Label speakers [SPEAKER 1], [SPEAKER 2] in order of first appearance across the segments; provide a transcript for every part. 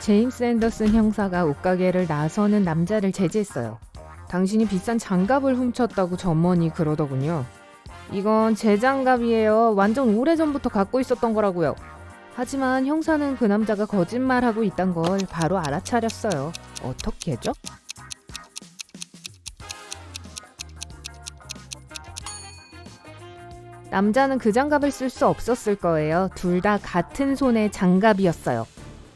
[SPEAKER 1] 제임스 앤더슨 형사가 옷가게를 나서는 남자를 제지했어요. 당신이 비싼 장갑을 훔쳤다고 점원이 그러더군요. 이건 제 장갑이에요. 완전 오래전부터 갖고 있었던 거라고요. 하지만 형사는 그 남자가 거짓말하고 있단 걸 바로 알아차렸어요. 어떻게죠? 남자는 그 장갑을 쓸 수 없었을 거예요. 둘 다 같은 손의 장갑이었어요.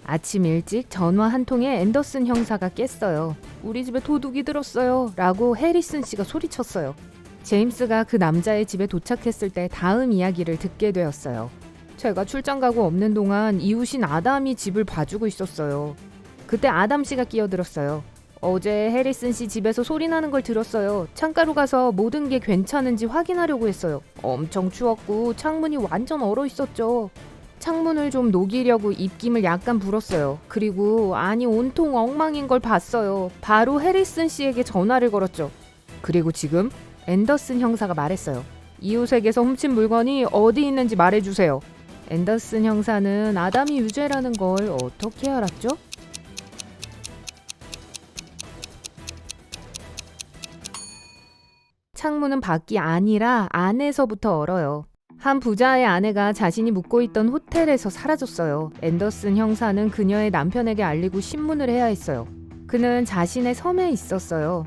[SPEAKER 1] 아침 일찍 전화 한 통에 앤더슨 형사가 깼어요. 우리 집에 도둑이 들었어요. 라고 해리슨 씨가 소리쳤어요. 제임스가 그 남자의 집에 도착했을 때 다음 이야기를 듣게 되었어요. 제가 출장 가고 없는 동안 이웃인 아담이 집을 봐주고 있었어요. 그때 아담 씨가 끼어들었어요. 어제 해리슨 씨 집에서 소리 나는 걸 들었어요. 창가로 가서 모든 게 괜찮은지 확인하려고 했어요. 엄청 추웠고 창문이 완전 얼어 있었죠. 창문을 좀 녹이려고 입김을 약간 불었어요. 그리고 온통 엉망인 걸 봤어요. 바로 해리슨 씨에게 전화를 걸었죠. 그리고 지금 앤더슨 형사가 말했어요. 이웃에게서 훔친 물건이 어디 있는지 말해주세요. 앤더슨 형사는 아담이 유죄라는 걸 어떻게 알았죠? 창문은 밖이 아니라 안에서부터 얼어요. 한 부자의 아내가 자신이 묵고 있던 호텔에서 사라졌어요. 앤더슨 형사는 그녀의 남편에게 알리고 신문을 해야 했어요. 그는 자신의 섬에 있었어요.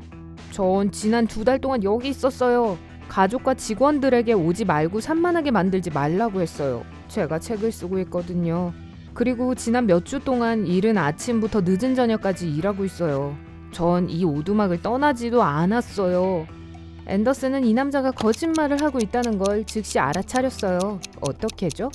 [SPEAKER 1] 전 지난 2달 동안 여기 있었어요. 가족과 직원들에게 오지 말고 산만하게 만들지 말라고 했어요. 제가 책을 쓰고 있거든요. 그리고 지난 몇 주 동안 이른 아침부터 늦은 저녁까지 일하고 있어요. 전 이 오두막을 떠나지도 않았어요. 앤더슨은 이 남자가 거짓말을 하고 있다는 걸 즉시 알아차렸어요. 어떻게죠?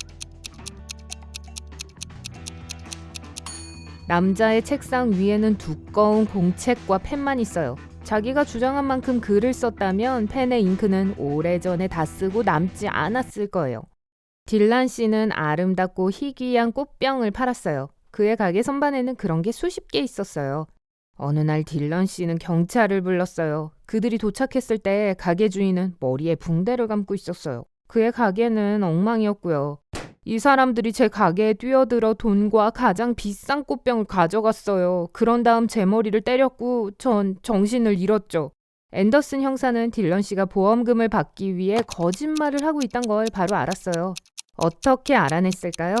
[SPEAKER 1] 남자의 책상 위에는 두꺼운 공책과 펜만 있어요. 자기가 주장한 만큼 글을 썼다면 펜의 잉크는 오래전에 다 쓰고 남지 않았을 거예요. 딜란 씨는 아름답고 희귀한 꽃병을 팔았어요. 그의 가게 선반에는 그런 게 수십 개 있었어요. 어느 날 딜런 씨는 경찰을 불렀어요. 그들이 도착했을 때 가게 주인은 머리에 붕대를 감고 있었어요. 그의 가게는 엉망이었고요. 이 사람들이 제 가게에 뛰어들어 돈과 가장 비싼 꽃병을 가져갔어요. 그런 다음 제 머리를 때렸고 전 정신을 잃었죠. 앤더슨 형사는 딜런 씨가 보험금을 받기 위해 거짓말을 하고 있단 걸 바로 알았어요. 어떻게 알아냈을까요?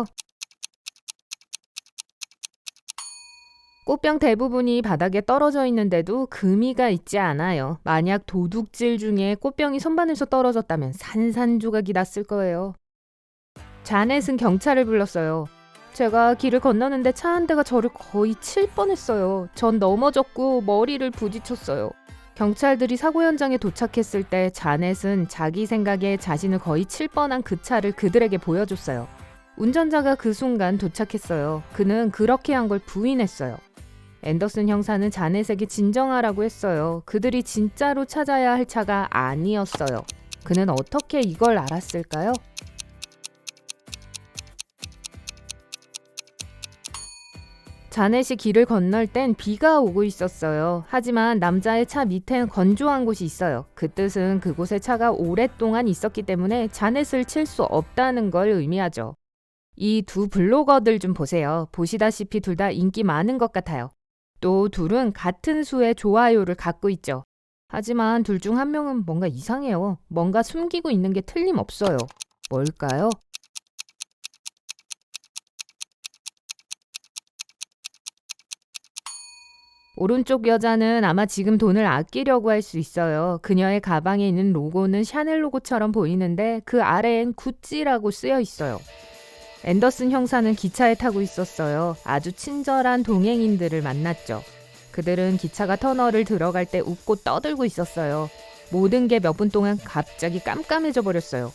[SPEAKER 1] 꽃병 대부분이 바닥에 떨어져 있는데도 금이가 있지 않아요. 만약 도둑질 중에 꽃병이 선반에서 떨어졌다면 산산조각이 났을 거예요. 자넷은 경찰을 불렀어요. 제가 길을 건너는데 차 한 대가 저를 거의 칠 뻔했어요. 전 넘어졌고 머리를 부딪혔어요. 경찰들이 사고 현장에 도착했을 때 자넷은 자기 생각에 자신을 거의 칠 뻔한 그 차를 그들에게 보여줬어요. 운전자가 그 순간 도착했어요. 그는 그렇게 한 걸 부인했어요. 앤더슨 형사는 자넷에게 진정하라고 했어요. 그들이 진짜로 찾아야 할 차가 아니었어요. 그는 어떻게 이걸 알았을까요? 자넷이 길을 건널 땐 비가 오고 있었어요. 하지만 남자의 차 밑엔 건조한 곳이 있어요. 그 뜻은 그곳에 차가 오랫동안 있었기 때문에 자넷을 칠 수 없다는 걸 의미하죠. 이 두 블로거들 좀 보세요. 보시다시피 둘 다 인기 많은 것 같아요. 또 둘은 같은 수의 좋아요를 갖고 있죠. 하지만 둘 중 한 명은 뭔가 이상해요. 뭔가 숨기고 있는 게 틀림없어요. 뭘까요? 오른쪽 여자는 아마 지금 돈을 아끼려고 할 수 있어요. 그녀의 가방에 있는 로고는 샤넬 로고처럼 보이는데 그 아래엔 구찌라고 쓰여 있어요. 앤더슨 형사는 기차에 타고 있었어요. 아주 친절한 동행인들을 만났죠. 그들은 기차가 터널을 들어갈 때 웃고 떠들고 있었어요. 모든 게 몇 분 동안 갑자기 깜깜해져 버렸어요.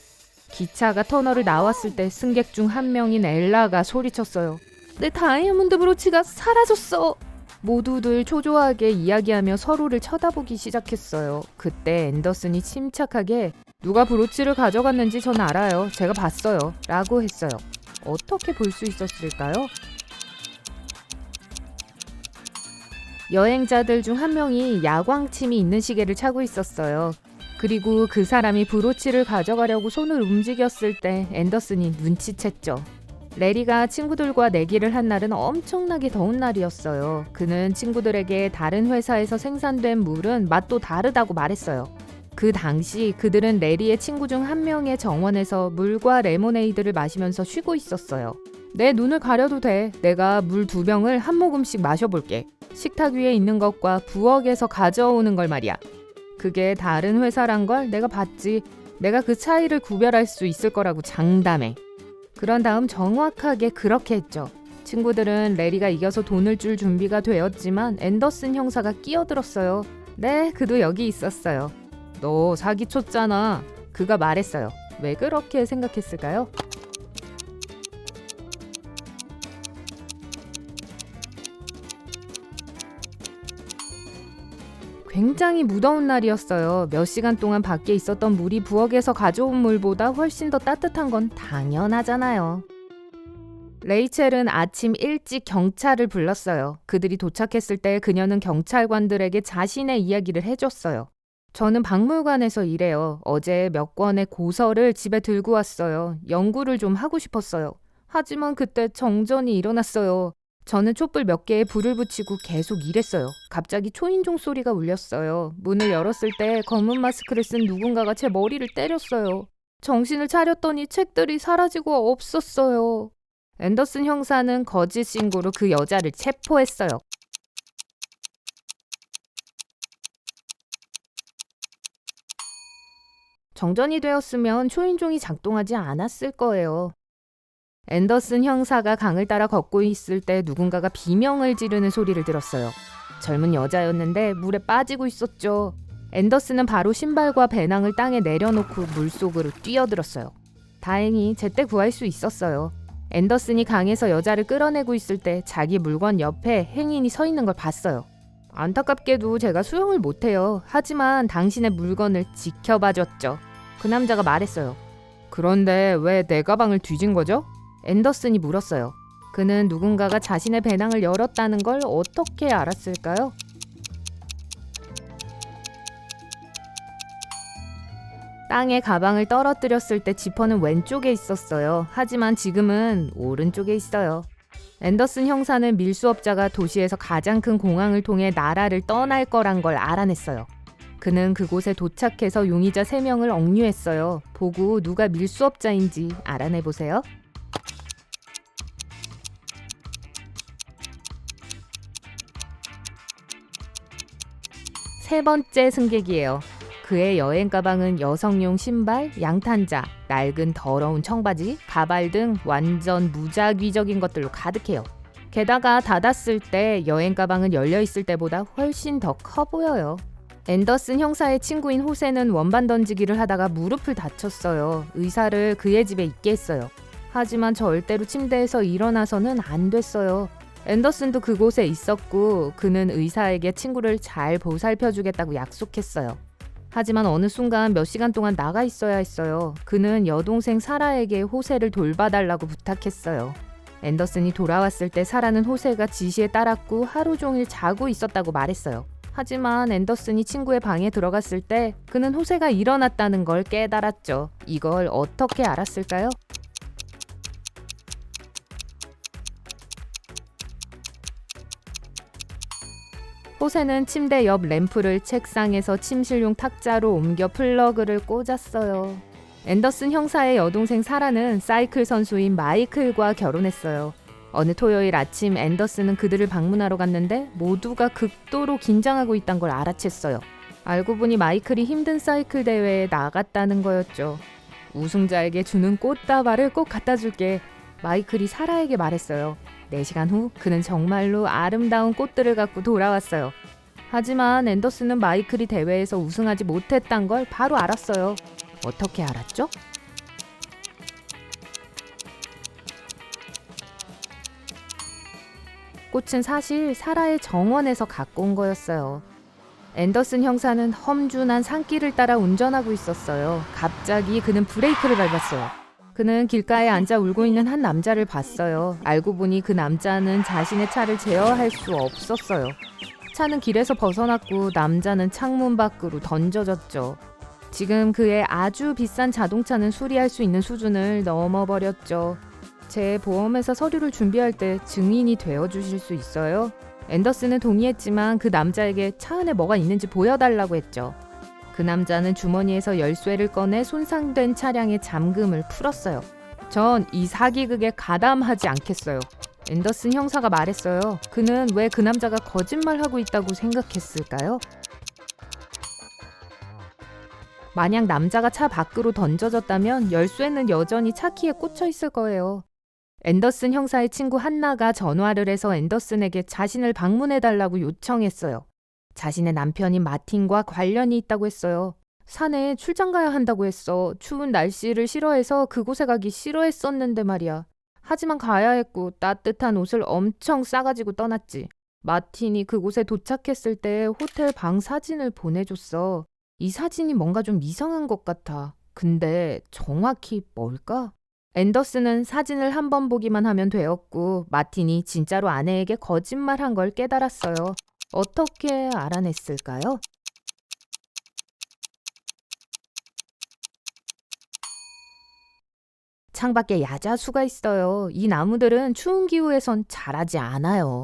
[SPEAKER 1] 기차가 터널을 나왔을 때 승객 중 한 명인 엘라가 소리쳤어요. 내 다이아몬드 브로치가 사라졌어! 모두들 초조하게 이야기하며 서로를 쳐다보기 시작했어요. 그때 앤더슨이 침착하게 누가 브로치를 가져갔는지 전 알아요. 제가 봤어요. 라고 했어요. 어떻게 볼 수 있었을까요? 여행자들 중 한 명이 야광침이 있는 시계를 차고 있었어요. 그리고 그 사람이 브로치를 가져가려고 손을 움직였을 때 앤더슨이 눈치챘죠. 레리가 친구들과 내기를 한 날은 엄청나게 더운 날이었어요. 그는 친구들에게 다른 회사에서 생산된 물은 맛도 다르다고 말했어요. 그 당시 그들은 레리의 친구 중 한 명의 정원에서 물과 레모네이드를 마시면서 쉬고 있었어요. 내 눈을 가려도 돼. 내가 물 2병을 한 모금씩 마셔볼게. 식탁 위에 있는 것과 부엌에서 가져오는 걸 말이야. 그게 다른 회사란 걸 내가 봤지. 내가 그 차이를 구별할 수 있을 거라고 장담해. 그런 다음 정확하게 그렇게 했죠. 친구들은 레리가 이겨서 돈을 줄 준비가 되었지만 앤더슨 형사가 끼어들었어요. 네, 그도 여기 있었어요. 너 사기쳤잖아. 그가 말했어요. 왜 그렇게 생각했을까요? 굉장히 무더운 날이었어요. 몇 시간 동안 밖에 있었던 물이 부엌에서 가져온 물보다 훨씬 더 따뜻한 건 당연하잖아요. 레이첼은 아침 일찍 경찰을 불렀어요. 그들이 도착했을 때 그녀는 경찰관들에게 자신의 이야기를 해줬어요. 저는 박물관에서 일해요. 어제 몇 권의 고서를 집에 들고 왔어요. 연구를 좀 하고 싶었어요. 하지만 그때 정전이 일어났어요. 저는 촛불 몇 개에 불을 붙이고 계속 일했어요. 갑자기 초인종 소리가 울렸어요. 문을 열었을 때 검은 마스크를 쓴 누군가가 제 머리를 때렸어요. 정신을 차렸더니 책들이 사라지고 없었어요. 앤더슨 형사는 거짓 신고로 그 여자를 체포했어요. 정전이 되었으면 초인종이 작동하지 않았을 거예요. 앤더슨 형사가 강을 따라 걷고 있을 때 누군가가 비명을 지르는 소리를 들었어요. 젊은 여자였는데 물에 빠지고 있었죠. 앤더슨은 바로 신발과 배낭을 땅에 내려놓고 물속으로 뛰어들었어요. 다행히 제때 구할 수 있었어요. 앤더슨이 강에서 여자를 끌어내고 있을 때 자기 물건 옆에 행인이 서 있는 걸 봤어요. 안타깝게도 제가 수영을 못해요. 하지만 당신의 물건을 지켜봐줬죠. 그 남자가 말했어요. 그런데 왜 내 가방을 뒤진 거죠? 앤더슨이 물었어요. 그는 누군가가 자신의 배낭을 열었다는 걸 어떻게 알았을까요? 땅에 가방을 떨어뜨렸을 때 지퍼는 왼쪽에 있었어요. 하지만 지금은 오른쪽에 있어요. 앤더슨 형사는 밀수업자가 도시에서 가장 큰 공항을 통해 나라를 떠날 거란 걸 알아냈어요. 그는 그곳에 도착해서 용의자 3명을 억류했어요. 보고 누가 밀수업자인지 알아내보세요. 세 번째 승객이에요. 그의 여행 가방은 여성용 신발, 양탄자, 낡은 더러운 청바지, 가발 등 완전 무자귀적인 것들로 가득해요. 게다가 닫았을 때 여행 가방은 열려있을 때보다 훨씬 더 커 보여요. 앤더슨 형사의 친구인 호세는 원반 던지기를 하다가 무릎을 다쳤어요. 의사를 그의 집에 있게 했어요. 하지만 절대로 침대에서 일어나서는 안 됐어요. 앤더슨도 그곳에 있었고 그는 의사에게 친구를 잘 보살펴주겠다고 약속했어요. 하지만 어느 순간 몇 시간 동안 나가 있어야 했어요. 그는 여동생 사라에게 호세를 돌봐달라고 부탁했어요. 앤더슨이 돌아왔을 때 사라는 호세가 지시에 따랐고 하루 종일 자고 있었다고 말했어요. 하지만 앤더슨이 친구의 방에 들어갔을 때 그는 호세가 일어났다는 걸 깨달았죠. 이걸 어떻게 알았을까요? 호세는 침대 옆 램프를 책상에서 침실용 탁자로 옮겨 플러그를 꽂았어요. 앤더슨 형사의 여동생 사라는 사이클 선수인 마이클과 결혼했어요. 어느 토요일 아침 앤더슨은 그들을 방문하러 갔는데 모두가 극도로 긴장하고 있다는 걸 알아챘어요. 알고 보니 마이클이 힘든 사이클 대회에 나갔다는 거였죠. 우승자에게 주는 꽃다발을 꼭 갖다 줄게. 마이클이 사라에게 말했어요. 4시간 후 그는 정말로 아름다운 꽃들을 갖고 돌아왔어요. 하지만 앤더슨은 마이클이 대회에서 우승하지 못했단 걸 바로 알았어요. 어떻게 알았죠? 꽃은 사실 사라의 정원에서 갖고 온 거였어요. 앤더슨 형사는 험준한 산길을 따라 운전하고 있었어요. 갑자기 그는 브레이크를 밟았어요. 그는 길가에 앉아 울고 있는 한 남자를 봤어요. 알고 보니 그 남자는 자신의 차를 제어할 수 없었어요. 차는 길에서 벗어났고 남자는 창문 밖으로 던져졌죠. 지금 그의 아주 비싼 자동차는 수리할 수 있는 수준을 넘어버렸죠. 제 보험회사 서류를 준비할 때 증인이 되어 주실 수 있어요? 앤더슨은 동의했지만 그 남자에게 차 안에 뭐가 있는지 보여달라고 했죠. 그 남자는 주머니에서 열쇠를 꺼내 손상된 차량의 잠금을 풀었어요. 전 이 사기극에 가담하지 않겠어요. 앤더슨 형사가 말했어요. 그는 왜 그 남자가 거짓말하고 있다고 생각했을까요? 만약 남자가 차 밖으로 던져졌다면 열쇠는 여전히 차 키에 꽂혀 있을 거예요. 앤더슨 형사의 친구 한나가 전화를 해서 앤더슨에게 자신을 방문해달라고 요청했어요. 자신의 남편인 마틴과 관련이 있다고 했어요. 산에 출장 가야 한다고 했어. 추운 날씨를 싫어해서 그곳에 가기 싫어했었는데 말이야. 하지만 가야 했고 따뜻한 옷을 엄청 싸가지고 떠났지. 마틴이 그곳에 도착했을 때 호텔 방 사진을 보내줬어. 이 사진이 뭔가 좀 이상한 것 같아. 근데 정확히 뭘까? 앤더슨은 사진을 한 번 보기만 하면 되었고 마틴이 진짜로 아내에게 거짓말한 걸 깨달았어요. 어떻게 알아냈을까요? 창밖에 야자수가 있어요. 이 나무들은 추운 기후에선 자라지 않아요.